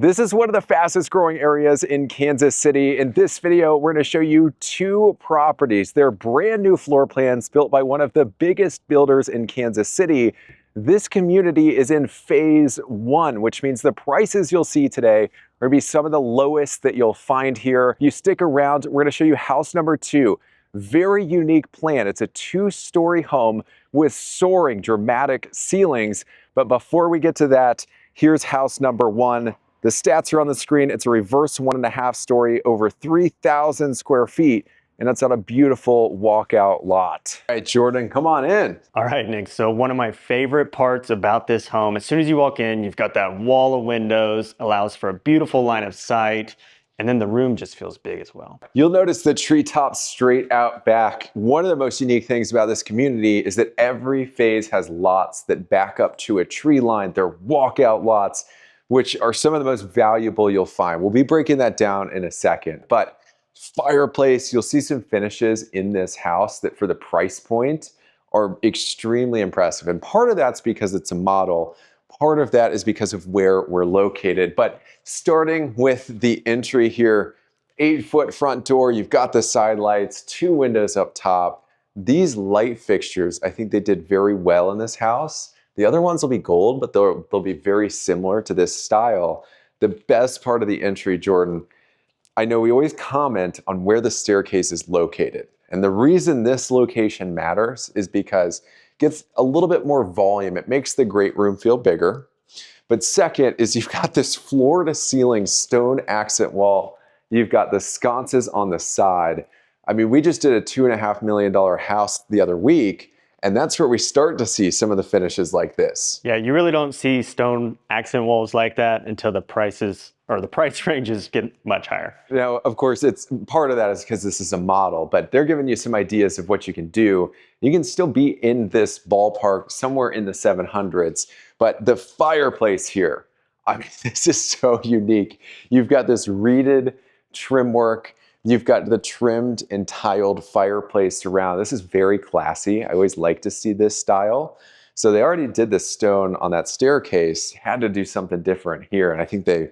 This is one of the fastest growing areas in Kansas City. In this video, we're going to show you two properties. They're brand new floor plans built by one of the biggest builders in Kansas City. This community is in phase one, which means the prices you'll see today are going to be some of the lowest that you'll find here. You stick around, we're going to show you house number two. Very unique plan. It's a two-story home with soaring dramatic ceilings. But before we get to that, here's house number one. The stats are on the screen. It's a reverse 1.5 story, over 3,000 square feet, and it's on a beautiful walkout lot. All right, Jordan, come on in. All right, Nick. So one of my favorite parts about this home, as soon as you walk in, you've got that wall of windows, allows for a beautiful line of sight, and then the room just feels big as well. You'll notice the treetops straight out back. One of the most unique things about this community is that every phase has lots that back up to a tree line. They're walkout lots, which are some of the most valuable you'll find. We'll be breaking that down in a second. But fireplace, you'll see some finishes in this house that for the price point are extremely impressive. And part of that's because it's a model. Part of that is because of where we're located. But starting with the entry here, 8-foot front door, you've got the side lights, 2 windows up top. These light fixtures, I think they did very well in this house. The other ones will be gold, but they'll be very similar to this style. The best part of the entry, Jordan, I know we always comment on where the staircase is located. And the reason this location matters is because it gets a little bit more volume. It makes the great room feel bigger. But second is you've got this floor to ceiling stone accent wall. You've got the sconces on the side. I mean, we just did a $2.5 million house the other week. And that's where we start to see some of the finishes like this. Yeah, you really don't see stone accent walls like that until the prices or the price ranges get much higher. Now, of course, it's part of that is because this is a model, but they're giving you some ideas of what you can do. You can still be in this ballpark somewhere in the 700s, but the fireplace here, I mean, this is so unique. You've got this reeded trim work. You've got the trimmed and tiled fireplace around. This is very classy. I always like to see this style. So they already did the stone on that staircase, had to do something different here. And I think they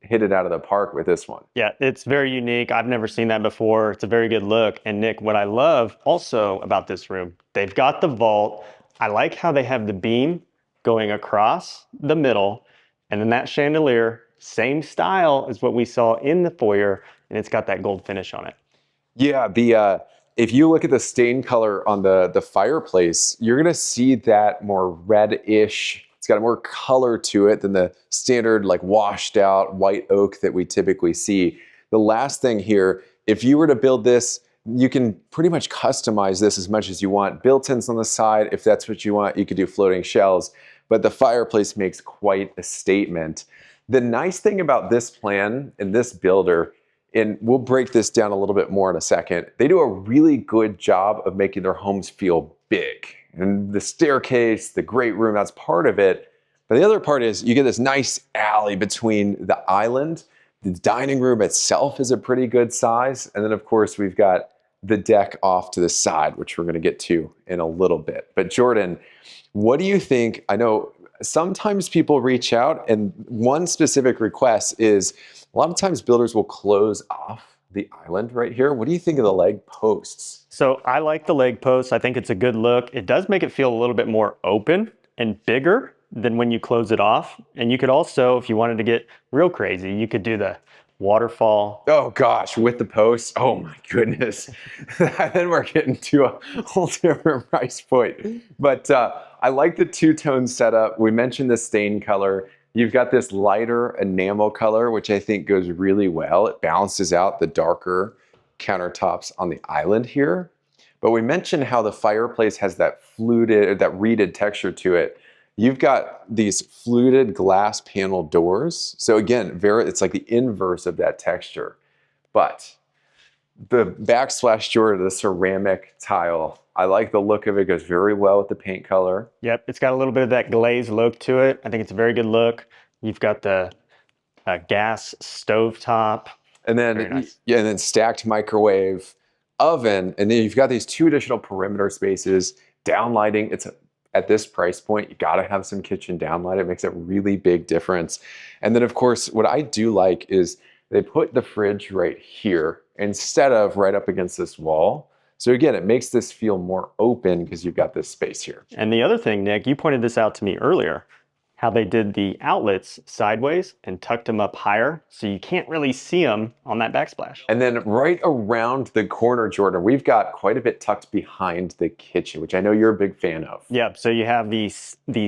hit it out of the park with this one. Yeah, it's very unique. I've never seen that before. It's a very good look. And Nick, what I love also about this room, they've got the vault. I like how they have the beam going across the middle. And then that chandelier, same style as what we saw in the foyer, and it's got that gold finish on it. Yeah, if you look at the stain color on the fireplace, you're gonna see that more reddish. It's got more color to it than the standard like washed out white oak that we typically see. The last thing here, if you were to build this, you can pretty much customize this as much as you want. Built-ins on the side, if that's what you want, you could do floating shells, but the fireplace makes quite a statement. The nice thing about this plan and this builder, and we'll break this down a little bit more in a second, they do a really good job of making their homes feel big. And the staircase, the great room, that's part of it. But the other part is you get this nice alley between the island. The dining room itself is a pretty good size. And then of course we've got the deck off to the side, which we're gonna get to in a little bit. But Jordan, what do you think? I know sometimes people reach out and one specific request is a lot of times builders will close off the island right here. What do you think of the leg posts? So I like the leg posts. I think it's a good look. It does make it feel a little bit more open and bigger than when you close it off. And you could also, if you wanted to get real crazy, you could do the waterfall. Oh gosh, with the posts. Oh my goodness. Then we're getting to a whole different price point. But I like the two-tone setup. We mentioned the stain color. You've got this lighter enamel color, which I think goes really well. It balances out the darker countertops on the island here. But we mentioned how the fireplace has that fluted, or that reeded texture to it. You've got these fluted glass panel doors. So again, it's like the inverse of that texture. But the backsplash door, the ceramic tile, I like the look of it. It goes very well with the paint color. Yep, it's got a little bit of that glazed look to it. I think it's a very good look. You've got the gas stove top. And then, nice. Yeah, and then stacked microwave, oven, and then you've got these 2 additional perimeter spaces, down lighting. It's at this price point, you got to have some kitchen downlight. It makes a really big difference. And then of course, what I do like is they put the fridge right here instead of right up against this wall. So again, it makes this feel more open because you've got this space here. And the other thing, Nick, you pointed this out to me earlier, how they did the outlets sideways and tucked them up higher so you can't really see them on that backsplash. And then right around the corner, Jordan, we've got quite a bit tucked behind the kitchen, which I know you're a big fan of. Yep, so you have the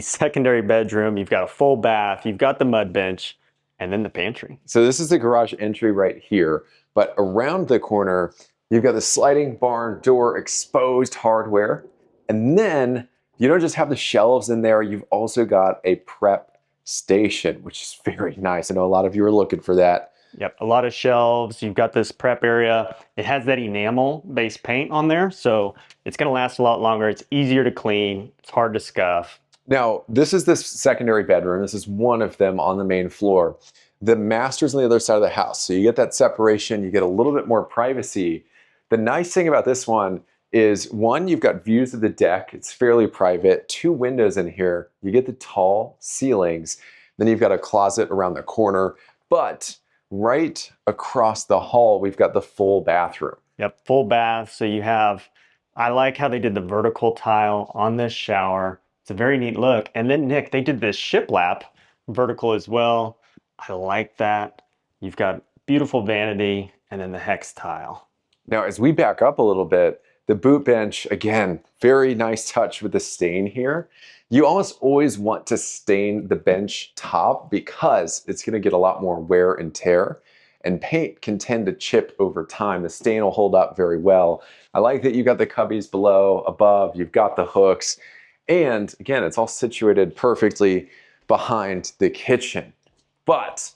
secondary bedroom, you've got a full bath, you've got the mud bench, and then the pantry. So this is the garage entry right here, but around the corner, you've got the sliding barn door exposed hardware, and then you don't just have the shelves in there, you've also got a prep station, which is very nice. I know a lot of you are looking for that. Yep, a lot of shelves. You've got this prep area. It has that enamel-based paint on there, so it's going to last a lot longer. It's easier to clean. It's hard to scuff. Now, this is the secondary bedroom. This is one of them on the main floor. The master's on the other side of the house, so you get that separation. You get a little bit more privacy. The nice thing about this one is, one, you've got views of the deck. It's fairly private. 2 windows in here. You get the tall ceilings. Then you've got a closet around the corner. But right across the hall, we've got the full bathroom. Yep, full bath. So you have, I like how they did the vertical tile on this shower. It's a very neat look. And then, Nick, they did this shiplap vertical as well. I like that. You've got beautiful vanity and then the hex tile. Now, as we back up a little bit, the boot bench, again, very nice touch with the stain here. You almost always want to stain the bench top because it's going to get a lot more wear and tear, and paint can tend to chip over time. The stain will hold up very well. I like that you've got the cubbies below, above, you've got the hooks, and again, it's all situated perfectly behind the kitchen. But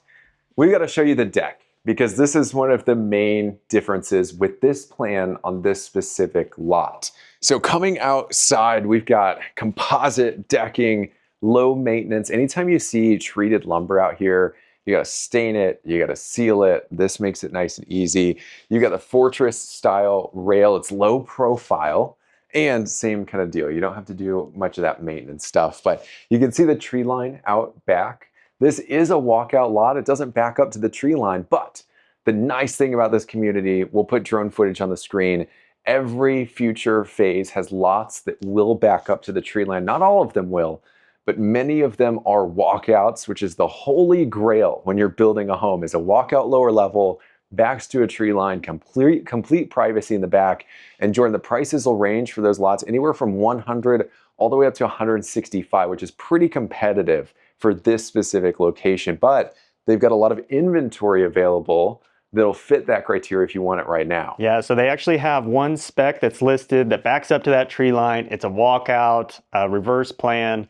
we've got to show you the deck, because this is one of the main differences with this plan on this specific lot. So coming outside, we've got composite decking, low maintenance. Anytime you see treated lumber out here, you gotta stain it, you gotta seal it. This makes it nice and easy. You got the fortress style rail. It's low profile and same kind of deal. You don't have to do much of that maintenance stuff, but you can see the tree line out back. This is a walkout lot. It doesn't back up to the tree line, but the nice thing about this community, we'll put drone footage on the screen. Every future phase has lots that will back up to the tree line. Not all of them will, but many of them are walkouts, which is the holy grail when you're building a home, is a walkout lower level, backs to a tree line, complete privacy in the back. And Jordan, the prices will range for those lots anywhere from 100 all the way up to 165, which is pretty competitive for this specific location. But they've got a lot of inventory available that'll fit that criteria if you want it right now. Yeah, so they actually have one spec that's listed that backs up to that tree line. It's a walkout, a reverse plan,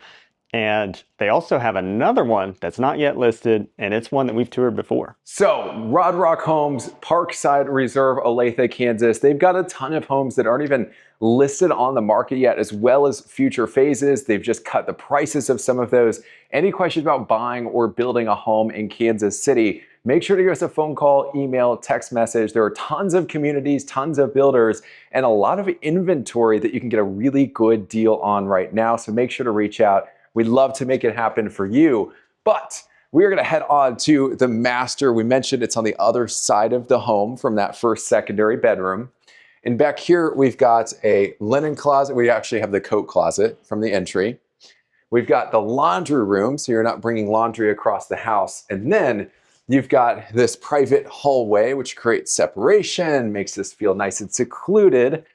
and they also have another one that's not yet listed, and it's one that we've toured before. So, Rodrock Homes, Parkside Reserve, Olathe, Kansas. They've got a ton of homes that aren't even listed on the market yet, as well as future phases. They've just cut the prices of some of those. Any questions about buying or building a home in Kansas City, make sure to give us a phone call, email, text message. There are tons of communities, tons of builders, and a lot of inventory that you can get a really good deal on right now. So make sure to reach out. We'd love to make it happen for you. But we're going to head on to the master. We mentioned it's on the other side of the home from that first secondary bedroom. And back here, we've got a linen closet. We actually have the coat closet from the entry. We've got the laundry room, so you're not bringing laundry across the house. And then you've got this private hallway, which creates separation, makes this feel nice and secluded.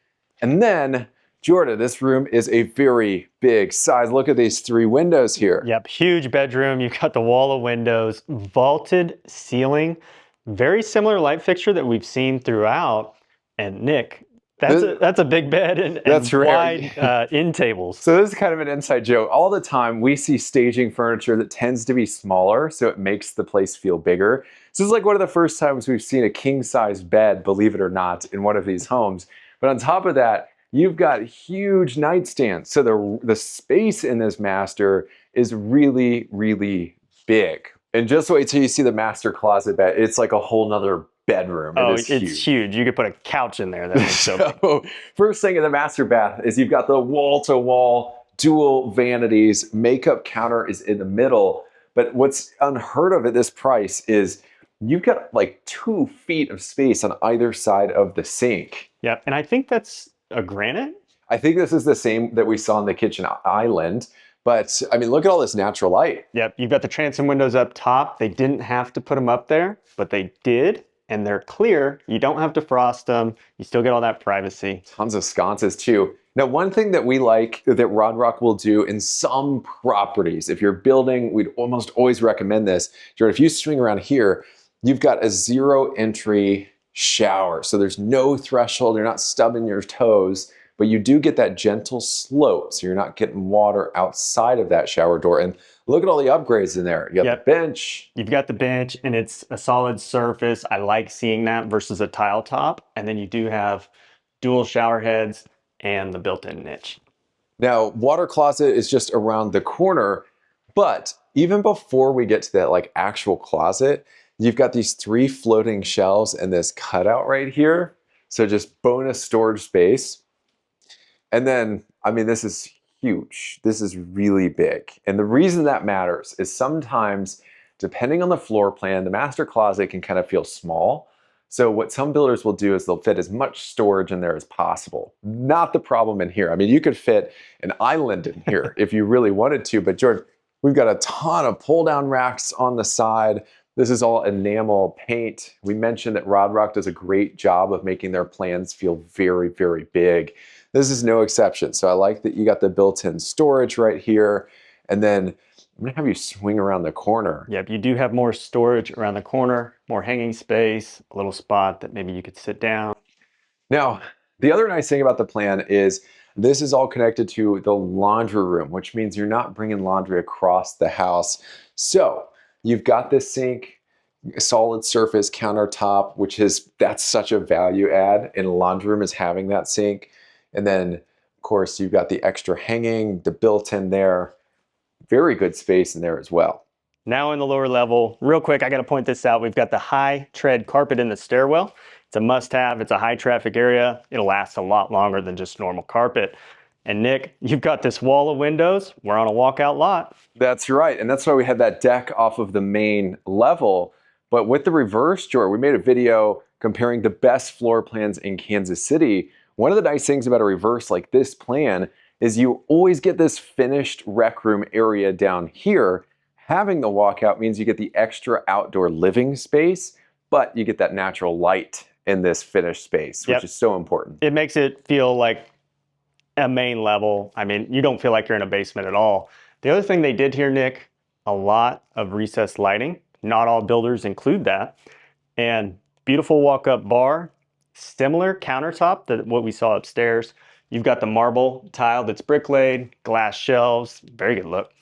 And then, Jordan, this room is a very big size. Look at these 3 windows here. Yep, huge bedroom. You've got the wall of windows, vaulted ceiling, very similar light fixture that we've seen throughout. And Nick, that's a big bed and wide end tables. So this is kind of an inside joke. All the time we see staging furniture that tends to be smaller, so it makes the place feel bigger. So this is like one of the first times we've seen a king-size bed, believe it or not, in one of these homes. But on top of that, you've got huge nightstands. So the space in this master is really, really big. And just wait till you see the master closet bed. It's like a whole nother bedroom. Oh, it's huge. You could put a couch in there. That makes so first thing in the master bath is you've got the wall-to-wall dual vanities, makeup counter is in the middle. But what's unheard of at this price is you've got like 2 feet of space on either side of the sink. Yep, and I think that's a granite. I think this is the same that we saw in the kitchen island. But I mean, look at all this natural light. Yep, you've got the transom windows up top. They didn't have to put them up there, but they did, and they're clear. You don't have to frost them. You still get all that privacy. Tons of sconces too. Now, one thing that we like that Rodrock will do in some properties, if you're building, we'd almost always recommend this. Jordan, if you swing around here, you've got a 0 entry shower. So there's no threshold, you're not stubbing your toes, but you do get that gentle slope. So you're not getting water outside of that shower door. And look at all the upgrades in there. You got the bench. You've got the bench and it's a solid surface. I like seeing that versus a tile top. And then you do have dual shower heads and the built-in niche. Now, water closet is just around the corner, but even before we get to that like actual closet, you've got these 3 floating shelves and this cutout right here. So just bonus storage space. And then, I mean, this is huge. This is really big. And the reason that matters is sometimes, depending on the floor plan, the master closet can kind of feel small. So what some builders will do is they'll fit as much storage in there as possible. Not the problem in here. I mean, you could fit an island in here if you really wanted to, but George, we've got a ton of pull-down racks on the side. This is all enamel paint. We mentioned that Rodrock does a great job of making their plans feel very, very big. This is no exception. So I like that you got the built-in storage right here. And then I'm gonna have you swing around the corner. Yep, you do have more storage around the corner, more hanging space, a little spot that maybe you could sit down. Now, the other nice thing about the plan is this is all connected to the laundry room, which means you're not bringing laundry across the house. So you've got this sink, solid surface countertop, that's such a value add in a laundry room is having that sink. And then, of course, you've got the extra hanging, the built-in there. Very good space in there as well. Now in the lower level, real quick, I got to point this out. We've got the high tread carpet in the stairwell. It's a must-have. It's a high traffic area. It'll last a lot longer than just normal carpet. And Nick, you've got this wall of windows. We're on a walkout lot. That's right. And that's why we had that deck off of the main level. But with the reverse, George, we made a video comparing the best floor plans in Kansas City. One of the nice things about a reverse like this plan is you always get this finished rec room area down here. Having the walkout means you get the extra outdoor living space, but you get that natural light in this finished space, which is so important. It makes it feel like a main level. I mean, you don't feel like you're in a basement at all. The other thing they did here, Nick, a lot of recessed lighting. Not all builders include that. And beautiful walk-up bar, similar countertop to what we saw upstairs. You've got the marble tile that's brick laid, glass shelves, very good look.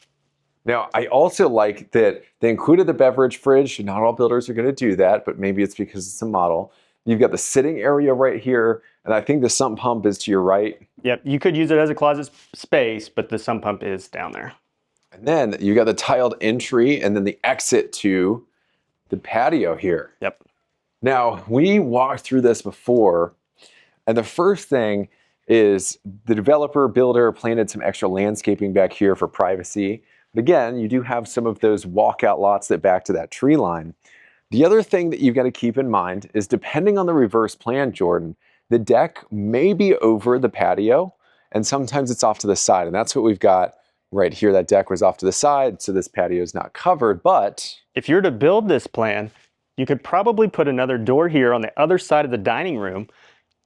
Now, I also like that they included the beverage fridge. Not all builders are going to do that, but maybe it's because it's a model. You've got the sitting area right here, and I think the sump pump is to your right. Yep, you could use it as a closet space, but the sump pump is down there. And then you got the tiled entry and then the exit to the patio here. Yep. Now, we walked through this before, and the first thing is the developer builder planted some extra landscaping back here for privacy. But again, you do have some of those walkout lots that back to that tree line. The other thing that you've got to keep in mind is depending on the reverse plan, Jordan, the deck may be over the patio and sometimes it's off to the side. And that's what we've got right here. That deck was off to the side, so this patio is not covered. But if you're to build this plan, you could probably put another door here on the other side of the dining room,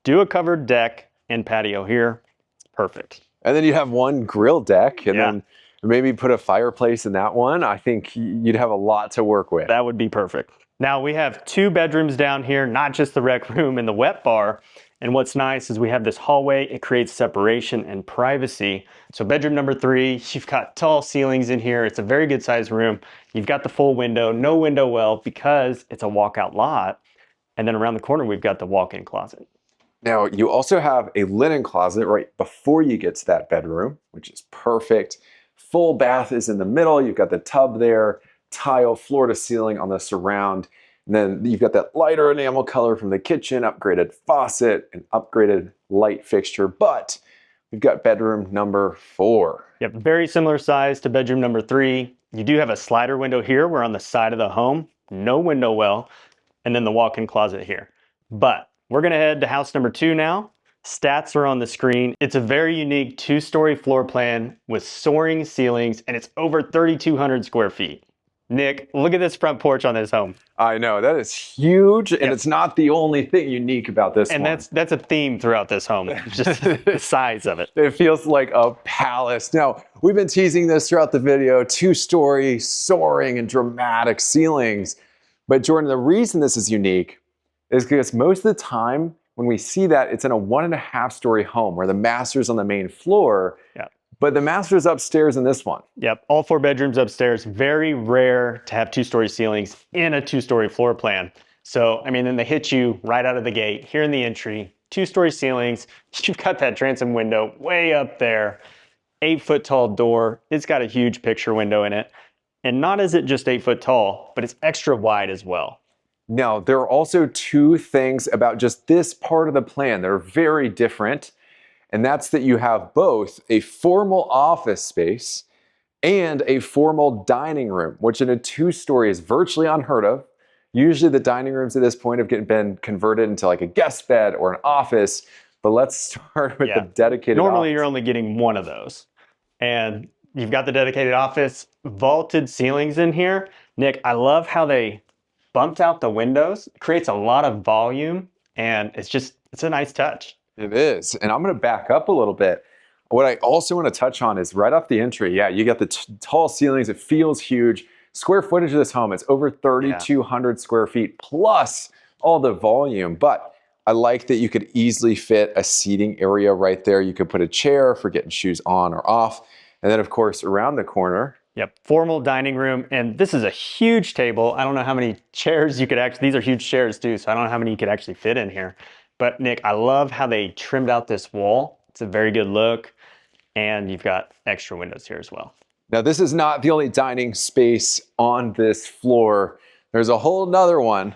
do a covered deck and patio here. It's perfect. And then you have one grill deck and then maybe put a fireplace in that one. I think you'd have a lot to work with. That would be perfect. Now we have 2 bedrooms down here, not just the rec room and the wet bar. And what's nice is we have this hallway. It creates separation and privacy. So bedroom number 3, you've got tall ceilings in here. It's a very good sized room. You've got the full window, no window well because it's a walkout lot. And then around the corner, we've got the walk-in closet. Now you also have a linen closet right before you get to that bedroom, which is perfect. Full bath is in the middle. You've got the tub there, tile floor to ceiling on the surround. And then you've got that lighter enamel color from the kitchen, upgraded faucet, and upgraded light fixture. But we've got bedroom number 4. Yep, very similar size to bedroom number 3. You do have a slider window here. We're on the side of the home, no window well, and then the walk-in closet here. But we're gonna head to house number 2 now. Stats are on the screen. It's a very unique 2-story floor plan with soaring ceilings, and it's over 3,200 square feet. Nick, look at this front porch on this home. I know, that is huge, and it's not the only thing unique about this one. And that's a theme throughout this home, just the size of it. It feels like a palace. Now, we've been teasing this throughout the video, 2-story, soaring, and dramatic ceilings. But Jordan, the reason this is unique is because most of the time when we see that, it's in a 1.5-story home where the master's on the main floor. Yeah. But the master's upstairs in this one. Yep, all 4 bedrooms upstairs. Very rare to have 2-story ceilings in a 2-story floor plan. So, I mean, then they hit you right out of the gate here in the entry. 2-story ceilings. You've got that transom window way up there. 8-foot tall door. It's got a huge picture window in it. And not is it just 8 foot tall, but it's extra wide as well. Now, there are also 2 things about just this part of the plan that are very different. And that's that you have both a formal office space and a formal dining room, which in a 2-story is virtually unheard of. Usually the dining rooms at this point have been converted into like a guest bed or an office. But let's start with the dedicated Normally office. You're only getting one of those. And you've got the dedicated office, vaulted ceilings in here. Nick, I love how they bumped out the windows. It creates a lot of volume, and it's a nice touch. It is. And I'm going to back up a little bit. What I also want to touch on is right off the entry. Yeah, you got the tall ceilings. It feels huge. Square footage of this home is over 3,200 square feet plus all the volume. But I like that you could easily fit a seating area right there. You could put a chair for getting shoes on or off. And then, of course, around the corner. Yep, formal dining room. And this is a huge table. I don't know how many chairs you could actually, these are huge chairs too, so I don't know how many you could actually fit in here. But Nick, I love how they trimmed out this wall. It's a very good look. And you've got extra windows here as well. Now, this is not the only dining space on this floor. There's a whole nother one,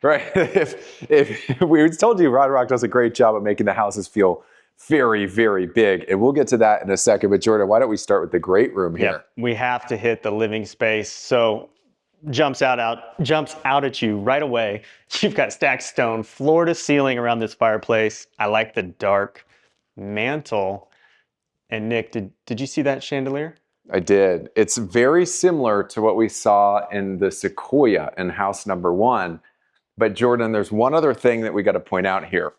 right? if we told you Rodrock does a great job at making the houses feel very, very big. And we'll get to that in a second. But Jordan, why don't we start with the great room here? Yep, we have to hit the living space. So jumps out at you right away. You've got stacked stone, floor to ceiling around this fireplace. I like the dark mantle. And Nick, did you see that chandelier? I did. It's very similar to what we saw in the Sequoia in house number 1. But Jordan, there's one other thing that we got to point out here.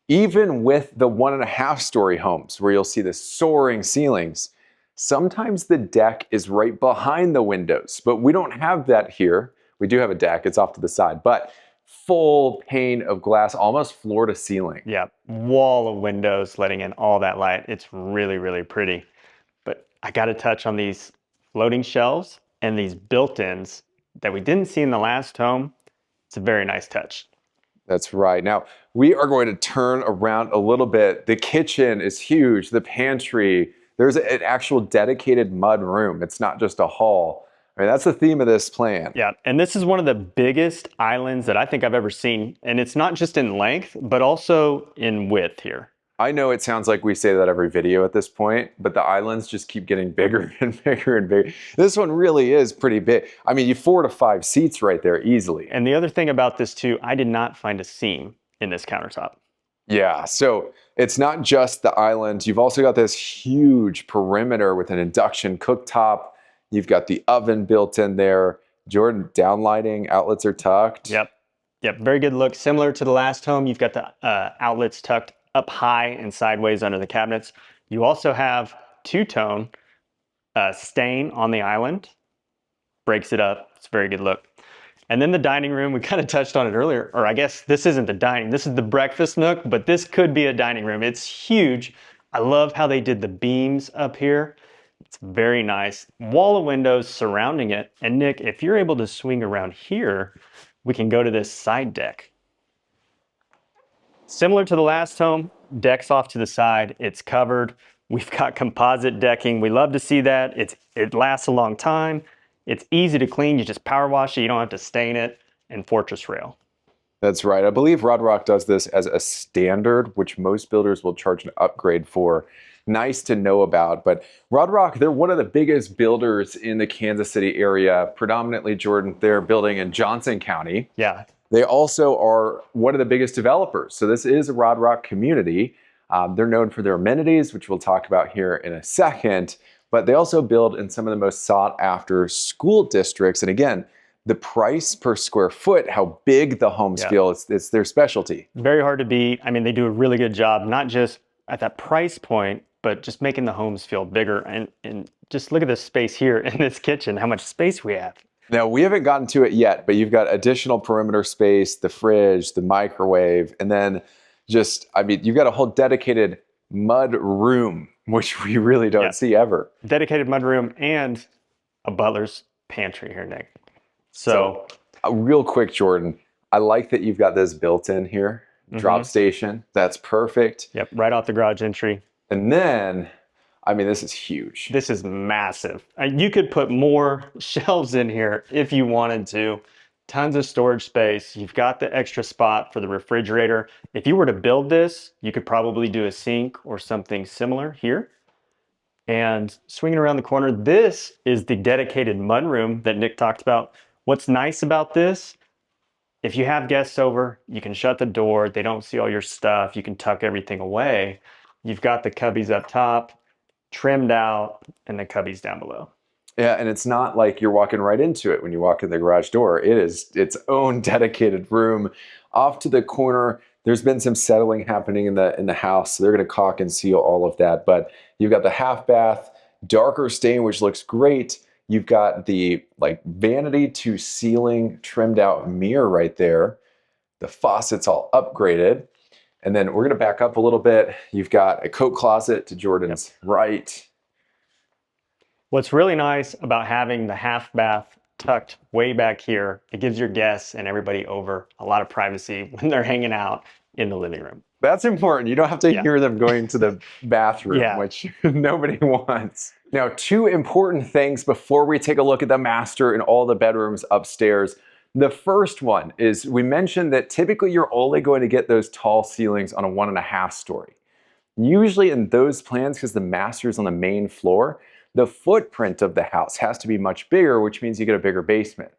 Even with the 1.5-story homes where you'll see the soaring ceilings, sometimes the deck is right behind the windows, but we don't have that here. We do have a deck, it's off to the side, but full pane of glass, almost floor to ceiling. Yeah, wall of windows letting in all that light. It's really, really pretty. But I got to touch on these floating shelves and these built-ins that we didn't see in the last home. It's a very nice touch. That's right. Now, we are going to turn around a little bit. The kitchen is huge, the pantry. There's an actual dedicated mud room. It's not just a hall. I mean, that's the theme of this plan. Yeah, and this is one of the biggest islands that I think I've ever seen. And it's not just in length, but also in width here. I know it sounds like we say that every video at this point, but the islands just keep getting bigger and bigger and bigger. This one really is pretty big. I mean, you 4 to 5 seats right there easily. And the other thing about this too, I did not find a seam in this countertop. Yeah, so it's not just the island. You've also got this huge perimeter with an induction cooktop. You've got the oven built in there. Jordan, downlighting, outlets are tucked. Yep, very good look. Similar to the last home, you've got the outlets tucked up high and sideways under the cabinets. You also have two-tone stain on the island. Breaks it up. It's a very good look. And then the dining room, we kind of touched on it earlier, or I guess this isn't the dining, this is the breakfast nook, but this could be a dining room. It's huge. I love how they did the beams up here. It's very nice. Wall of windows surrounding it. And Nick, if you're able to swing around here, we can go to this side deck. Similar to the last home, deck's off to the side, it's covered. We've got composite decking. We love to see that. It lasts a long time. It's easy to clean. You just power wash it. You don't have to stain it. And fortress rail. That's right. I believe Rodrock does this as a standard, which most builders will charge an upgrade for. Nice to know about. But Rodrock, they're one of the biggest builders in the Kansas City area. Predominantly, Jordan, they're building in Johnson County. Yeah. They also are one of the biggest developers. So this is a Rodrock community. They're known for their amenities, which we'll talk about here in a second. But they also build in some of the most sought after school districts. And again, the price per square foot, how big the homes feel, it's their specialty. Very hard to beat. I mean, they do a really good job, not just at that price point, but just making the homes feel bigger. And just look at this space here in this kitchen, how much space we have. Now, we haven't gotten to it yet, but you've got additional perimeter space, the fridge, the microwave, and then just, I mean, you've got a whole dedicated mud room, which we really don't see ever. Dedicated mudroom and a butler's pantry here, Nick. So real quick, Jordan, I like that you've got this built in here. Drop station. That's perfect. Yep, right off the garage entry. And then, I mean, this is huge. This is massive. You could put more shelves in here if you wanted to. Tons of storage space. You've got the extra spot for the refrigerator. If you were to build this, you could probably do a sink or something similar here. And swinging around the corner, this is the dedicated mudroom that Nick talked about. What's nice about this, if you have guests over, you can shut the door. They don't see all your stuff. You can tuck everything away. You've got the cubbies up top, trimmed out, and the cubbies down below. Yeah, and it's not like you're walking right into it when you walk in the garage door. It is its own dedicated room. Off to the corner, there's been some settling happening in the house, so they're going to caulk and seal all of that. But you've got the half bath, darker stain, which looks great. You've got the like vanity to ceiling trimmed out mirror right there. The faucet's all upgraded. And then we're going to back up a little bit. You've got a coat closet to Jordan's right. What's really nice about having the half bath tucked way back here, it gives your guests and everybody over a lot of privacy when they're hanging out in the living room. That's important. You don't have to hear them going to the bathroom, which nobody wants. Now, two important things before we take a look at the master and all the bedrooms upstairs. The first one is we mentioned that typically you're only going to get those tall ceilings on a 1.5 story. Usually in those plans, because the master's on the main floor, the footprint of the house has to be much bigger, which means you get a bigger basement.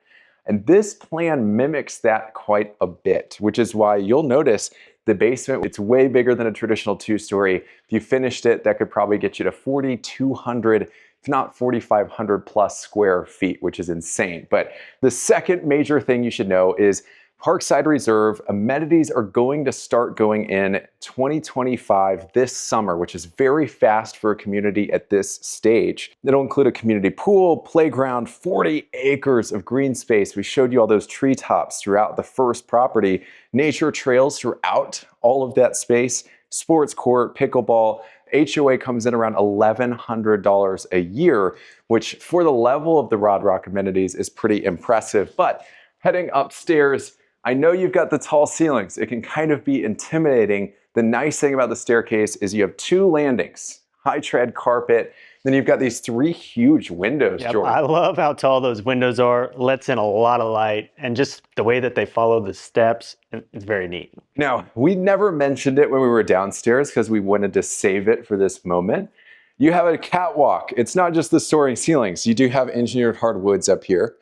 And this plan mimics that quite a bit, which is why you'll notice the basement, it's way bigger than a traditional 2-story. If you finished it, that could probably get you to 4,200, if not 4,500 plus square feet, which is insane. But the second major thing you should know is Parkside Reserve amenities are going to start going in 2025 this summer, which is very fast for a community at this stage. It'll include a community pool, playground, 40 acres of green space. We showed you all those treetops throughout the first property, nature trails throughout all of that space, sports court, pickleball. HOA comes in around $1,100 a year, which for the level of the Rodrock amenities is pretty impressive. But heading upstairs, I know you've got the tall ceilings. It can kind of be intimidating. The nice thing about the staircase is you have 2 landings, high tread carpet. Then you've got these 3 huge windows, Jordan. I love how tall those windows are. Lets in a lot of light, and just the way that they follow the steps, it's very neat. Now, we never mentioned it when we were downstairs because we wanted to save it for this moment. You have a catwalk. It's not just the soaring ceilings. You do have engineered hardwoods up here.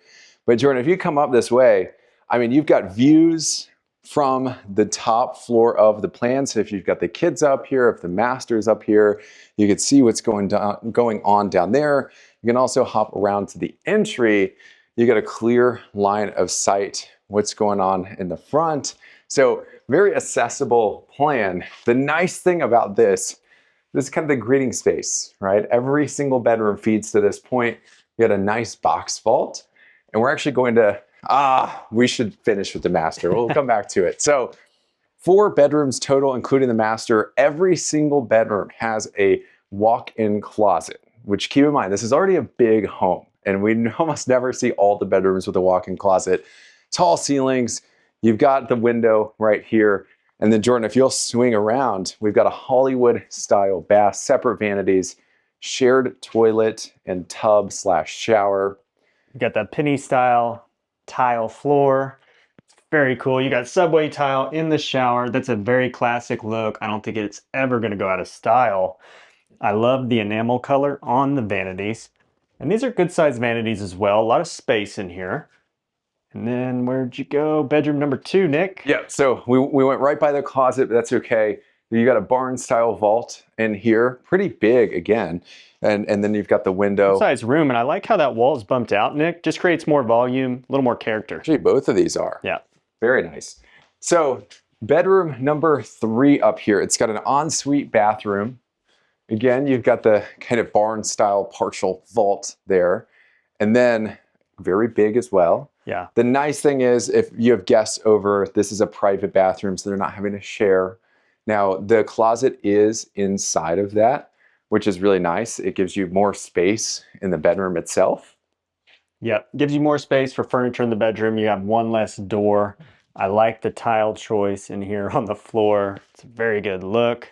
But Jordan, if you come up this way, I mean, you've got views from the top floor of the plan. So if you've got the kids up here, if the master's up here, you can see what's going on down there. You can also hop around to the entry. You get a clear line of sight, what's going on in the front. So very accessible plan. The nice thing about this is kind of the greeting space, right? Every single bedroom feeds to this point. You got a nice box vault, and we're actually going to we should finish with the master. We'll come back to it. So 4 bedrooms total, including the master. Every single bedroom has a walk-in closet, which keep in mind, this is already a big home and we almost never see all the bedrooms with a walk-in closet. Tall ceilings, you've got the window right here. And then Jordan, if you'll swing around, we've got a Hollywood style bath, separate vanities, shared toilet and tub/shower. You got that penny style tile floor, Very cool. You got subway tile in the shower. That's a very classic look. I don't think it's ever going to go out of style. I love the enamel color on the vanities. And these are good sized vanities as well. A lot of space in here. And then where'd you go? Bedroom number 2, Nick. Yeah, so we went right by the closet, but that's okay. You got a barn style vault in here, pretty big again. And then you've got the window. Good size room, and I like how that wall is bumped out, Nick. Just creates more volume, a little more character. Actually, both of these are. Yeah. Very nice. So bedroom number 3 up here. It's got an ensuite bathroom. Again, you've got the kind of barn style partial vault there. And then very big as well. Yeah. The nice thing is if you have guests over, this is a private bathroom, so they're not having to share. Now, the closet is inside of that, which is really nice. It gives you more space in the bedroom itself. Yep, gives you more space for furniture in the bedroom. You have one less door. I like the tile choice in here on the floor. It's a very good look.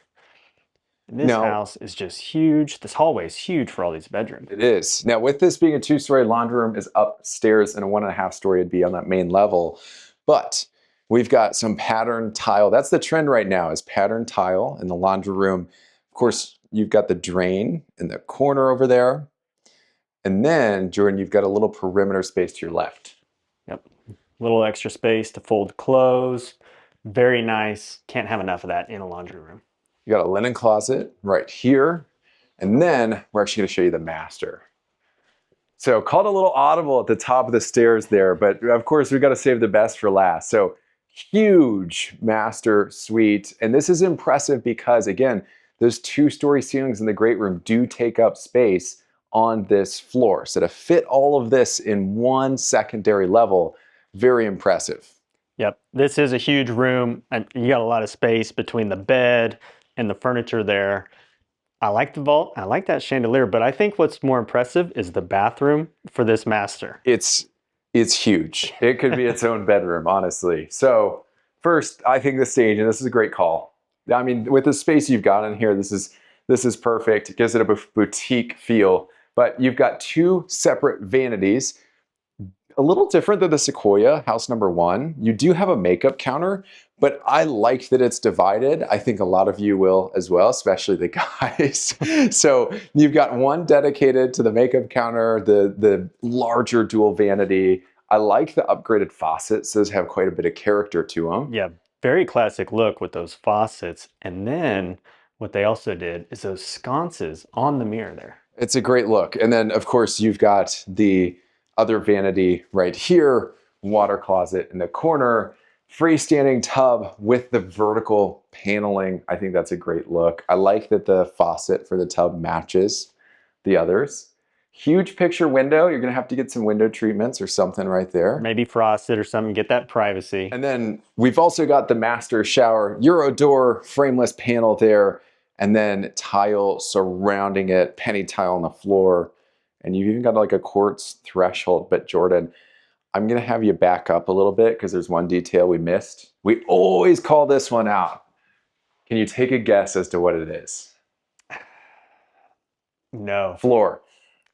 And this house is just huge. This hallway is huge for all these bedrooms. It is. Now, with this being a 2-story, laundry room is upstairs, and a 1.5-story would be on that main level. But we've got some pattern tile. That's the trend right now, is pattern tile in the laundry room. Of course, you've got the drain in the corner over there. And then, Jordan, you've got a little perimeter space to your left. Yep. A little extra space to fold clothes. Very nice. Can't have enough of that in a laundry room. You got a linen closet right here. And then we're actually going to show you the master. So called a little audible at the top of the stairs there, but of course we've got to save the best for last. So huge master suite. And this is impressive because, again, those 2-story ceilings in the great room do take up space on this floor. So to fit all of this in one secondary level, very impressive. Yep, this is a huge room, and you got a lot of space between the bed and the furniture there. I like the vault, I like that chandelier, but I think what's more impressive is the bathroom for this master. It's huge. It could be its own bedroom, honestly. So first, I think the stage, and this is a great call. I mean, with the space you've got in here, this is perfect. It gives it a boutique feel. But you've got 2 separate vanities. A little different than the Sequoia, house number 1. You do have a makeup counter, but I like that it's divided. I think a lot of you will as well, especially the guys. So you've got one dedicated to the makeup counter, the larger dual vanity. I like the upgraded faucets. Those have quite a bit of character to them. Yeah, very classic look with those faucets. And then what they also did is those sconces on the mirror there. It's a great look. And then, of course, you've got the other vanity right here, water closet in the corner, freestanding tub with the vertical paneling. I think that's a great look. I like that the faucet for the tub matches the others. Huge picture window. You're going to have to get some window treatments or something right there. Maybe frosted or something, get that privacy. And then we've also got the master shower, Euro door, frameless panel there, and then tile surrounding it, penny tile on the floor. And you've even got like a quartz threshold. But Jordan, I'm going to have you back up a little bit because there's one detail we missed. We always call this one out. Can you take a guess as to what it is? No. Floor.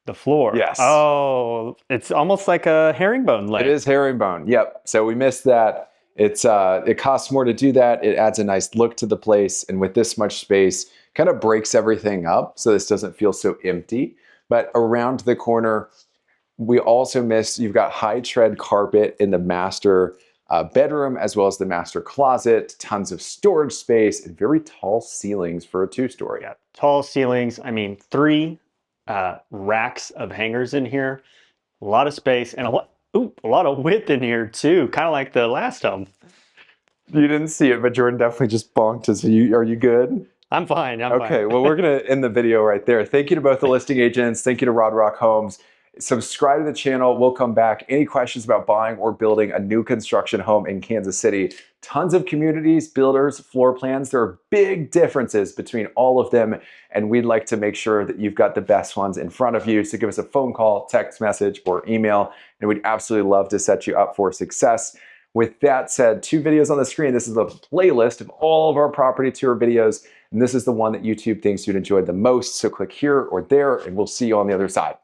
The floor. Yes. Oh, it's almost like a herringbone leg. It is herringbone. Yep. So we missed that. It costs more to do that. It adds a nice look to the place. And with this much space, kind of breaks everything up so this doesn't feel so empty. But around the corner, we also missed, you've got high tread carpet in the master bedroom as well as the master closet, tons of storage space, and very tall ceilings for a 2-story. Yeah, tall ceilings. I mean, 3 racks of hangers in here, a lot of space, and a lot of width in here too, kind of like the last home. You didn't see it, but Jordan definitely just bonked us. Are you good? I'm fine. I'm fine. Okay, well, we're going to end the video right there. Thank you to both the listing agents. Thank you to Rodrock Homes. Subscribe to the channel. We'll come back. Any questions about buying or building a new construction home in Kansas City? Tons of communities, builders, floor plans. There are big differences between all of them, and we'd like to make sure that you've got the best ones in front of you. So give us a phone call, text message, or email, and we'd absolutely love to set you up for success. With that said, 2 videos on the screen. This is a playlist of all of our property tour videos, and this is the one that YouTube thinks you'd enjoy the most. So click here or there, and we'll see you on the other side.